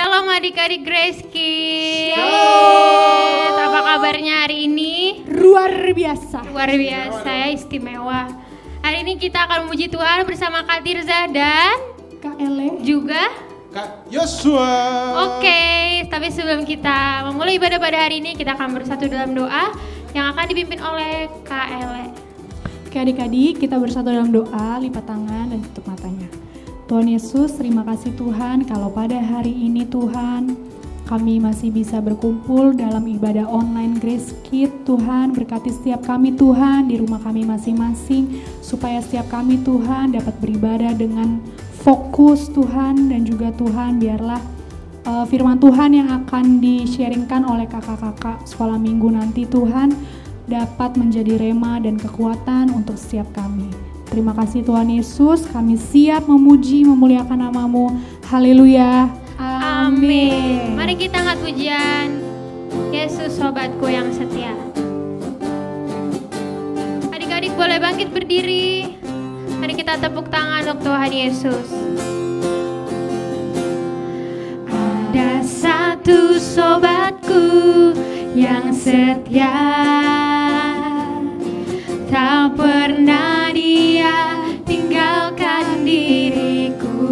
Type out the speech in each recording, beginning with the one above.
Shalom adik-adik Grace Kids. Shalom. Apa kabarnya hari ini? Luar biasa. Luar biasa ya, istimewa. Hari ini kita akan memuji Tuhan bersama Kak Tirza dan Kak Ele juga Kak Yosua. Oke, tapi sebelum kita memulai ibadah pada hari ini, kita akan bersatu dalam doa yang akan dipimpin oleh Kak Ele. Oke adik-adik, kita bersatu dalam doa, lipat tangan dan tutup matanya. Tuhan Yesus, terima kasih Tuhan kalau pada hari ini Tuhan kami masih bisa berkumpul dalam ibadah online Grace Kids. Tuhan berkati setiap kami Tuhan di rumah kami masing-masing, supaya setiap kami Tuhan dapat beribadah dengan fokus Tuhan, dan juga Tuhan biarlah firman Tuhan yang akan di-sharingkan oleh kakak-kakak sekolah minggu nanti Tuhan dapat menjadi rema dan kekuatan untuk setiap kami. Terima kasih Tuhan Yesus, kami siap memuji, memuliakan nama-Mu. Haleluya. Amin. Mari kita angkat pujian Yesus sobatku yang setia. Adik-adik boleh bangkit berdiri. Mari kita tepuk tangan untuk Tuhan Yesus. Ada satu sobatku yang setia, tak pernah dia tinggalkan diriku.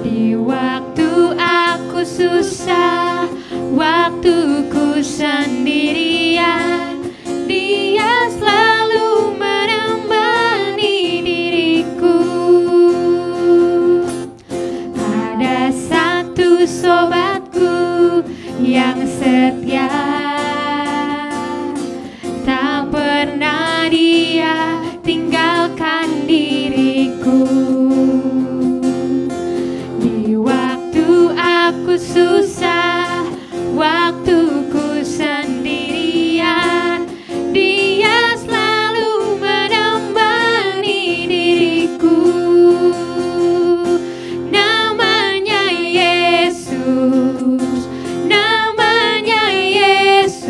Di waktu aku susah, waktuku sendirian, dia selalu menemani diriku. Ada satu sobatku yang setia, tak pernah dia tinggalkan diriku. Di waktu aku susah, waktuku sendirian, dia selalu menemani diriku. Namanya Yesus, namanya Yesus,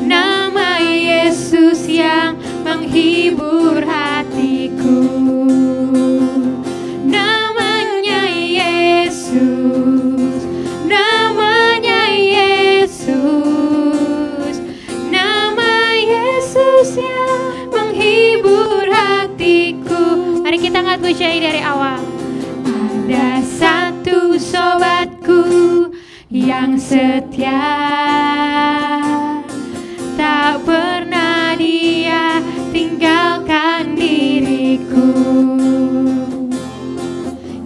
nama Yesus yang menghibur hatiku. Namanya Yesus, namanya Yesus, nama Yesus yang menghibur hatiku. Mari kita angkat pujian dari awal. Ada satu sobatku yang setia, tak pernah dia tinggalkan diriku.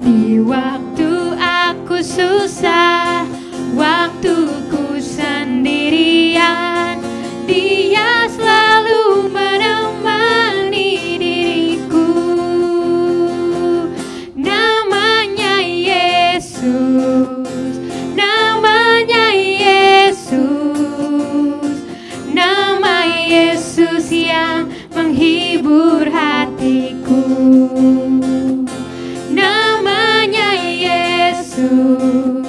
Di waktu aku susah, waktuku sendirian, dia selalu menemani diriku. Namanya Yesus, namanya Yesus, nama Yesus yang menghibur hatiku. Namanya Yesus,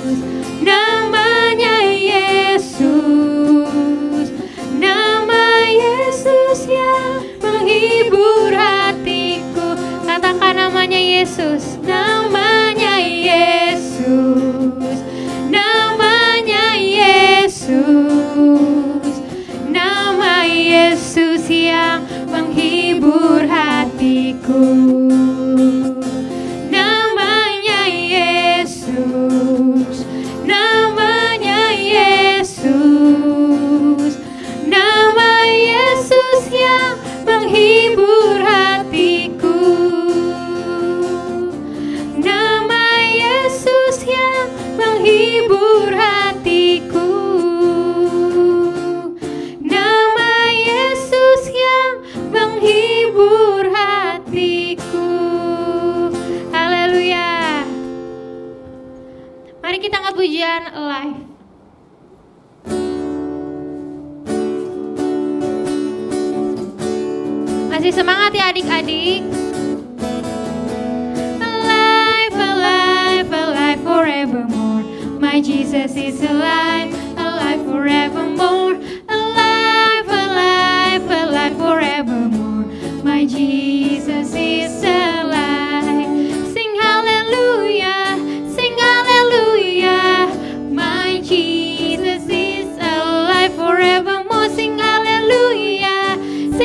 namanya Yesus, nama Yesus yang menghibur hatiku. Katakan namanya Yesus, namanya Yesus, namanya Yesus, nama Yesus yang menghibur hatiku. Namanya Yesus, namanya Yesus, nama Yesus yang menghibur hatiku. Nama Yesus yang menghibur hatiku. Nama Yesus yang menghibur hatiku. Haleluya. Mari kita angkat pujian live. Masih semangat ya adik-adik. Alive, alive, alive forevermore. My Jesus is alive, alive forevermore. Alive, alive, alive forevermore. My Jesus is alive. Sing hallelujah.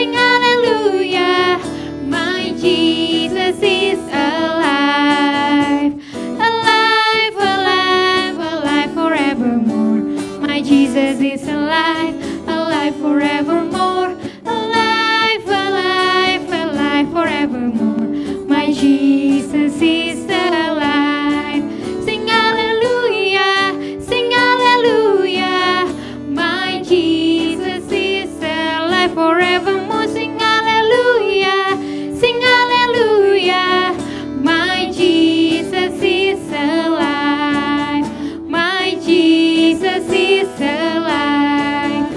sing hallelujah. My Jesus is alive, alive, alive, alive forevermore. My Jesus is alive, alive forevermore. Alive, alive, alive forevermore. My Jesus is alive. Sing hallelujah, sing hallelujah. My Jesus is alive forevermore. Sing hallelujah, sing hallelujah. My Jesus is alive. My Jesus is alive.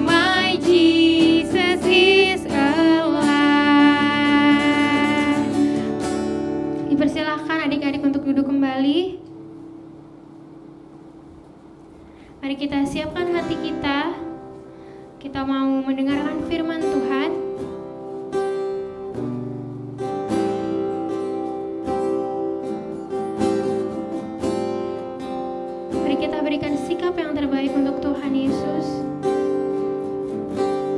My Jesus is alive. Dipersilahkan adik-adik untuk duduk kembali. Mari kita siapkan hati kita. Kita mau mendengarkan firman Tuhan. Mari kita berikan sikap yang terbaik untuk Tuhan Yesus.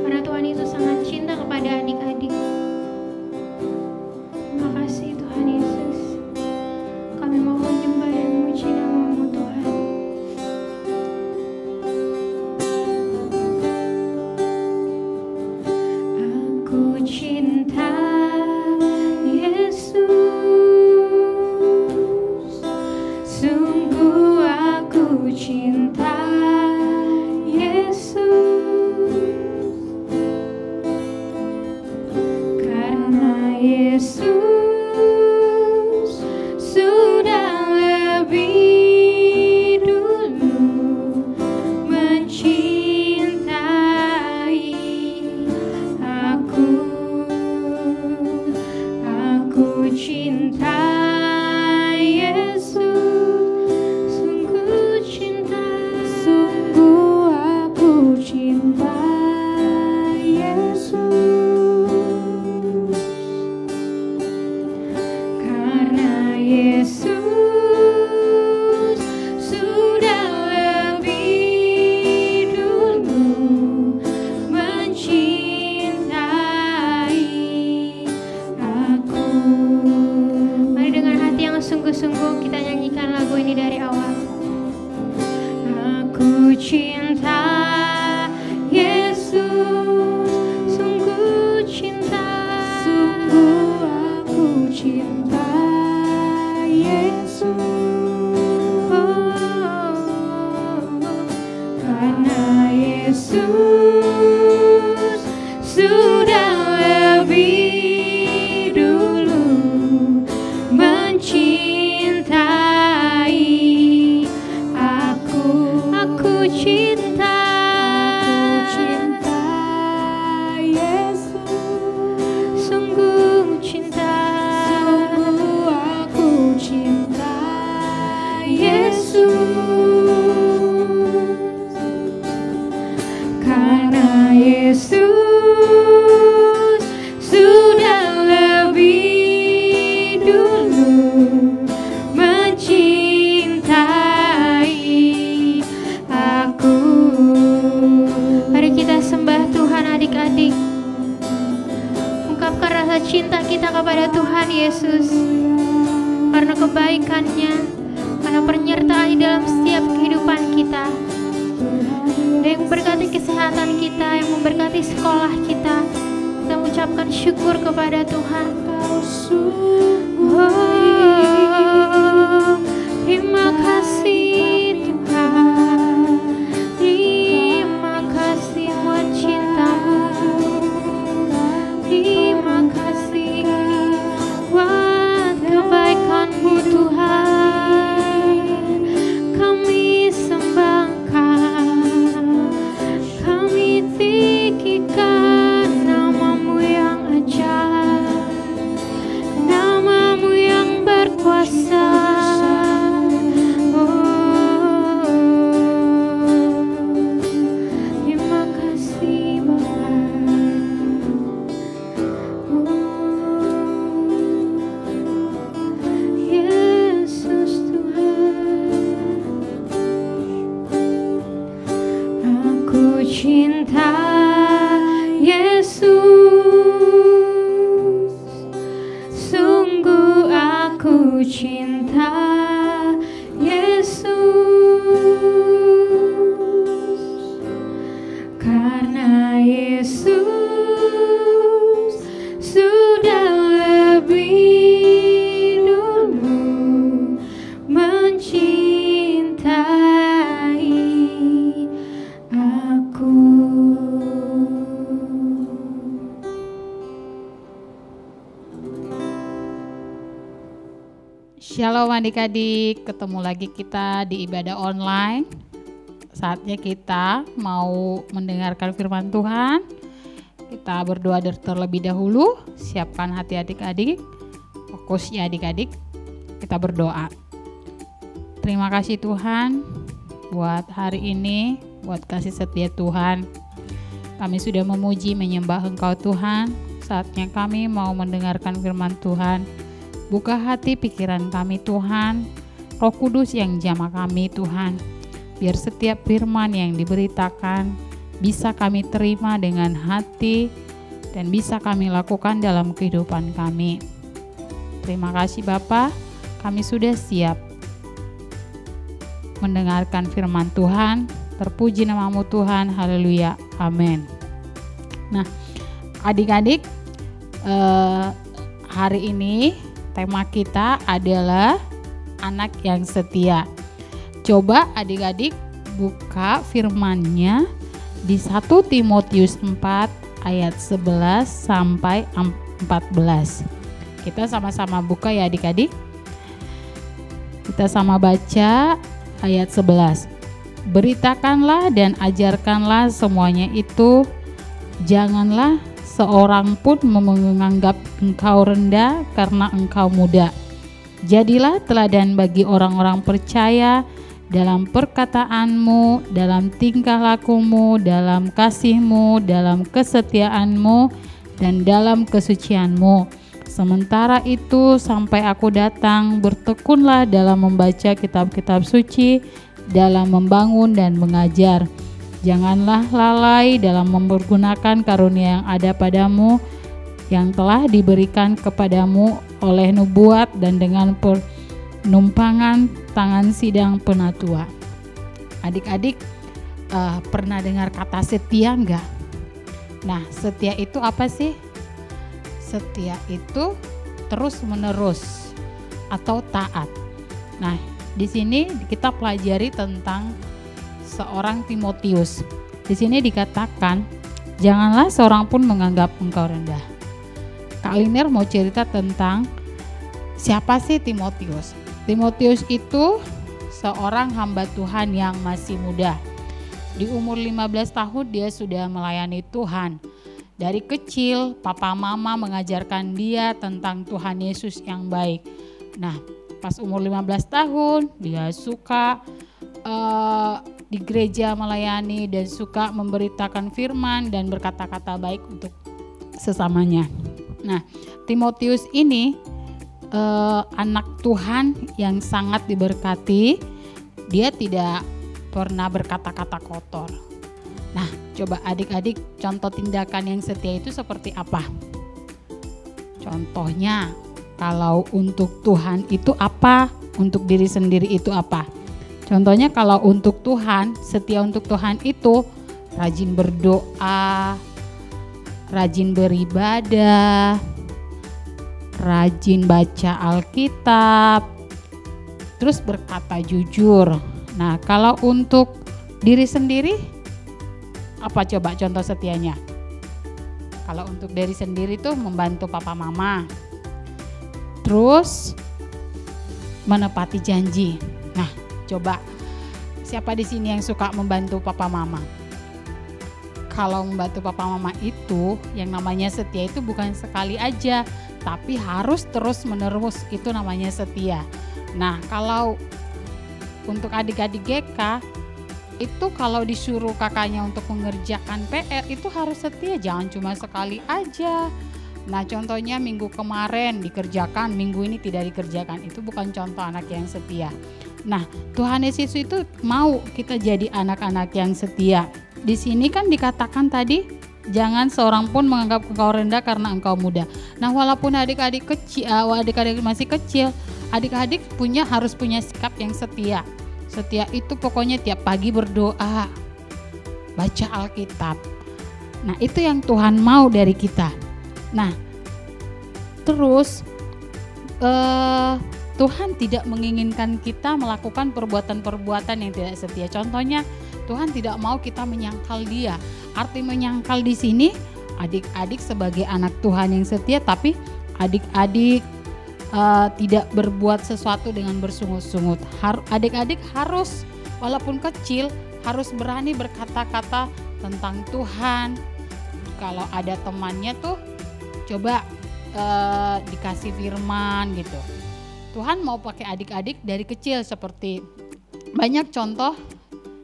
Karena Tuhan Yesus sangat cinta kepada adik-adik. Terima kasih Tuhan Yesus. Kami mau menyembah dan memuji nama-Mu Tuhan. Aku cinta Yesus, sungguh aku cinta Yesus, karena Yesus sudah lebih dulu mencintai aku. Aku cinta Yesus, sungguh cinta, sungguh aku cinta Yesus, karena Yesus sudah lebih dulu mencintai aku. Mari dengan hati yang sungguh-sungguh kita nyanyikan lagu ini dari awal. Aku cinta Yesus, sungguh cinta, sungguh aku cinta Yesus, karena Yesus sudah lebih dulu mencintai aku. Aku cinta Yesus, sungguh cinta, sungguh aku cinta Yesus, karena Yesus sudah lebih dulu mencintai aku. Mari kita sembah Tuhan adik-adik. Ungkapkan rasa cinta kita kepada Tuhan Yesus karena kebaikan-Nya, karena penyertaan di dalam setiap kehidupan kita. Dia yang memberkati kesehatan kita, yang memberkati sekolah kita. Kita mengucapkan syukur kepada Tuhan. Terima kasih Tuhan, terima kasih buat cinta-Mu, terima kasih buat kebaikan-Mu Tuhan. Kami sembahkan, kami tinggikan nama-Mu yang ajaib, nama-Mu yang Shalom adik-adik, ketemu lagi kita di ibadah online. Saatnya kita mau mendengarkan firman Tuhan. Kita berdoa terlebih dahulu. Siapkan hati adik-adik, fokus ya adik-adik. Kita berdoa. Terima kasih Tuhan buat hari ini, buat kasih setia Tuhan. Kami sudah memuji, menyembah Engkau Tuhan. Saatnya kami mau mendengarkan firman Tuhan. Buka hati pikiran kami Tuhan, Roh Kudus yang jamah kami Tuhan. Biar setiap firman yang diberitakan bisa kami terima dengan hati dan bisa kami lakukan dalam kehidupan kami. Terima kasih Bapa, kami sudah siap mendengarkan firman Tuhan. Terpuji namamu Tuhan, haleluya, amin. Nah adik-adik, hari ini tema kita adalah anak yang setia. Coba adik-adik buka firman-Nya di 1 Timotius 4 ayat 11 sampai 14. Kita sama-sama buka ya adik-adik. Kita sama baca ayat 11. Beritakanlah dan ajarkanlah semuanya itu, janganlah seorang pun menganggap engkau rendah karena engkau muda. Jadilah teladan bagi orang-orang percaya dalam perkataanmu, dalam tingkah lakumu, dalam kasihmu, dalam kesetiaanmu, dan dalam kesucianmu. Sementara itu sampai aku datang, bertekunlah dalam membaca kitab-kitab suci, dalam membangun dan mengajar. Janganlah lalai dalam mempergunakan karunia yang ada padamu, yang telah diberikan kepadamu oleh nubuat dan dengan penumpangan tangan sidang penatua. Adik-adik pernah dengar kata setia enggak? Nah, setia itu apa sih? Setia itu terus menerus atau taat. Nah, di sini kita pelajari tentang seorang Timotius. Di sini dikatakan, janganlah seorang pun menganggap engkau rendah. Kak Liner mau cerita tentang siapa sih Timotius. Timotius itu seorang hamba Tuhan yang masih muda. Di umur 15 tahun dia sudah melayani Tuhan. Dari kecil papa mama mengajarkan dia tentang Tuhan Yesus yang baik. Nah, pas umur 15 tahun dia suka di gereja melayani dan suka memberitakan firman dan berkata-kata baik untuk sesamanya. Nah, Timotius ini anak Tuhan yang sangat diberkati. Dia tidak pernah berkata-kata kotor. Nah, coba adik-adik contoh tindakan yang setia itu seperti apa? Contohnya, kalau untuk Tuhan itu apa? Untuk diri sendiri itu apa? Contohnya kalau untuk Tuhan, setia untuk Tuhan itu rajin berdoa, rajin beribadah, rajin baca Alkitab, terus berkata jujur. Nah, kalau untuk diri sendiri, apa coba contoh setianya? Kalau untuk diri sendiri tuh membantu papa mama, terus menepati janji. Nah, coba siapa di sini yang suka membantu papa mama? Kalau membantu papa mama itu yang namanya setia itu bukan sekali aja, tapi harus terus menerus, itu namanya setia. Nah, kalau untuk adik-adik GK itu kalau disuruh kakaknya untuk mengerjakan PR itu harus setia, jangan cuma sekali aja. Nah, contohnya minggu kemarin dikerjakan, minggu ini tidak dikerjakan, itu bukan contoh anak yang setia. Nah, Tuhan Yesus itu mau kita jadi anak-anak yang setia. Di sini kan dikatakan tadi, jangan seorang pun menganggap engkau rendah karena engkau muda. Nah, walaupun adik-adik kecil, adik-adik masih kecil, adik-adik harus punya sikap yang setia. Setia itu pokoknya tiap pagi berdoa, baca Alkitab. Nah, itu yang Tuhan mau dari kita. Nah, terus Tuhan tidak menginginkan kita melakukan perbuatan-perbuatan yang tidak setia. Contohnya, Tuhan tidak mau kita menyangkal Dia. Arti menyangkal di sini, adik-adik sebagai anak Tuhan yang setia, tapi adik-adik tidak berbuat sesuatu dengan bersungut-sungut. Adik-adik harus, walaupun kecil, harus berani berkata-kata tentang Tuhan. Kalau ada temannya tuh, coba dikasih firman gitu. Tuhan mau pakai adik-adik dari kecil, seperti banyak contoh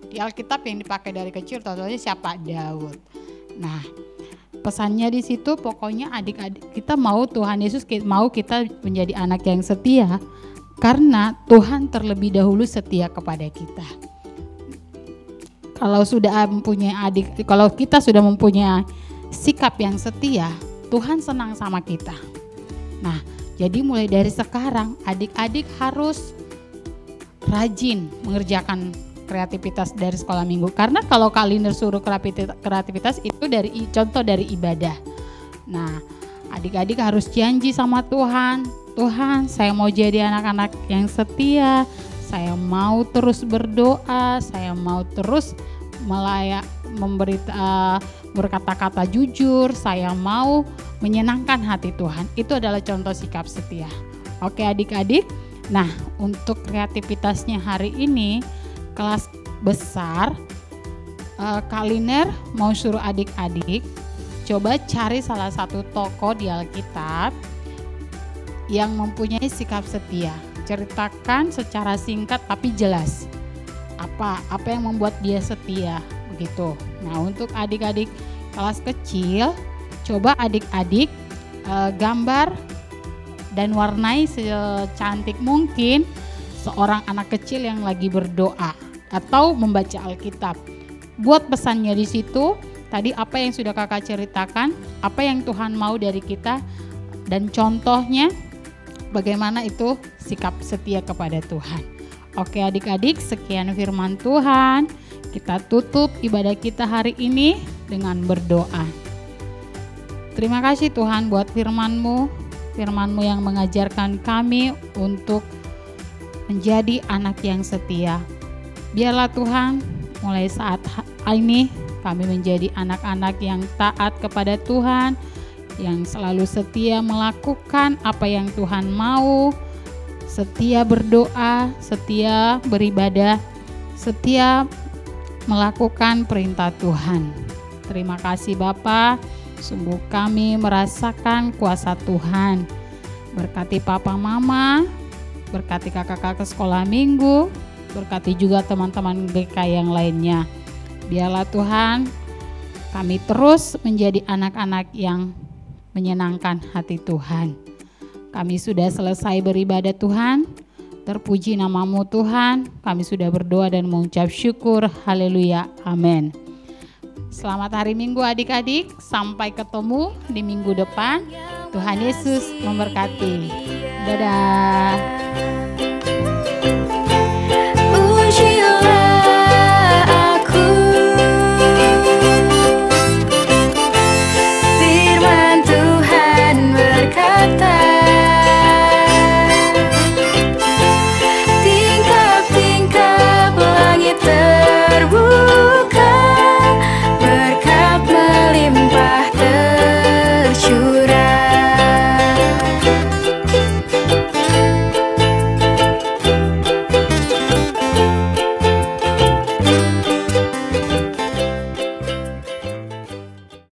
di Alkitab yang dipakai dari kecil. Contohnya siapa? Daud. Nah, pesannya di situ pokoknya adik-adik kita mau Tuhan Yesus mau kita menjadi anak yang setia, karena Tuhan terlebih dahulu setia kepada kita. Kalau kita sudah mempunyai sikap yang setia, Tuhan senang sama kita. Nah, jadi mulai dari sekarang adik-adik harus rajin mengerjakan kreativitas dari sekolah minggu. Karena kalau kalender suruh kreativitas itu contoh dari ibadah. Nah, adik-adik harus janji sama Tuhan. Tuhan, saya mau jadi anak-anak yang setia. Saya mau terus berdoa. Saya mau terus berkata-kata jujur. Saya mau menyenangkan hati Tuhan. Itu adalah contoh sikap setia. Oke adik-adik. Nah, untuk kreativitasnya hari ini kelas besar, Kaliner mau suruh adik-adik coba cari salah satu tokoh di Alkitab yang mempunyai sikap setia. Ceritakan secara singkat tapi jelas apa yang membuat dia setia, begitu. Nah, untuk adik-adik kelas kecil, coba adik-adik gambar dan warnai secantik mungkin seorang anak kecil yang lagi berdoa atau membaca Alkitab. Buat pesannya di situ, tadi apa yang sudah kakak ceritakan, apa yang Tuhan mau dari kita, dan contohnya bagaimana itu sikap setia kepada Tuhan. Oke adik-adik, sekian firman Tuhan. Kita tutup ibadah kita hari ini dengan berdoa. Terima kasih Tuhan buat firman-Mu yang mengajarkan kami untuk menjadi anak yang setia. Biarlah Tuhan, mulai saat ini kami menjadi anak-anak yang taat kepada Tuhan, yang selalu setia melakukan apa yang Tuhan mau, setia berdoa, setia beribadah, setia melakukan perintah Tuhan. Terima kasih Bapa. Sungguh kami merasakan kuasa Tuhan. Berkati papa mama, berkati kakak-kakak sekolah minggu, berkati juga teman-teman GK yang lainnya. Biarlah Tuhan, kami terus menjadi anak-anak yang menyenangkan hati Tuhan. Kami sudah selesai beribadah Tuhan. Terpuji nama-Mu Tuhan. Kami sudah berdoa dan mengucap syukur. Haleluya. Amin. Selamat hari Minggu adik-adik, sampai ketemu di minggu depan. Tuhan Yesus memberkati. Dadah.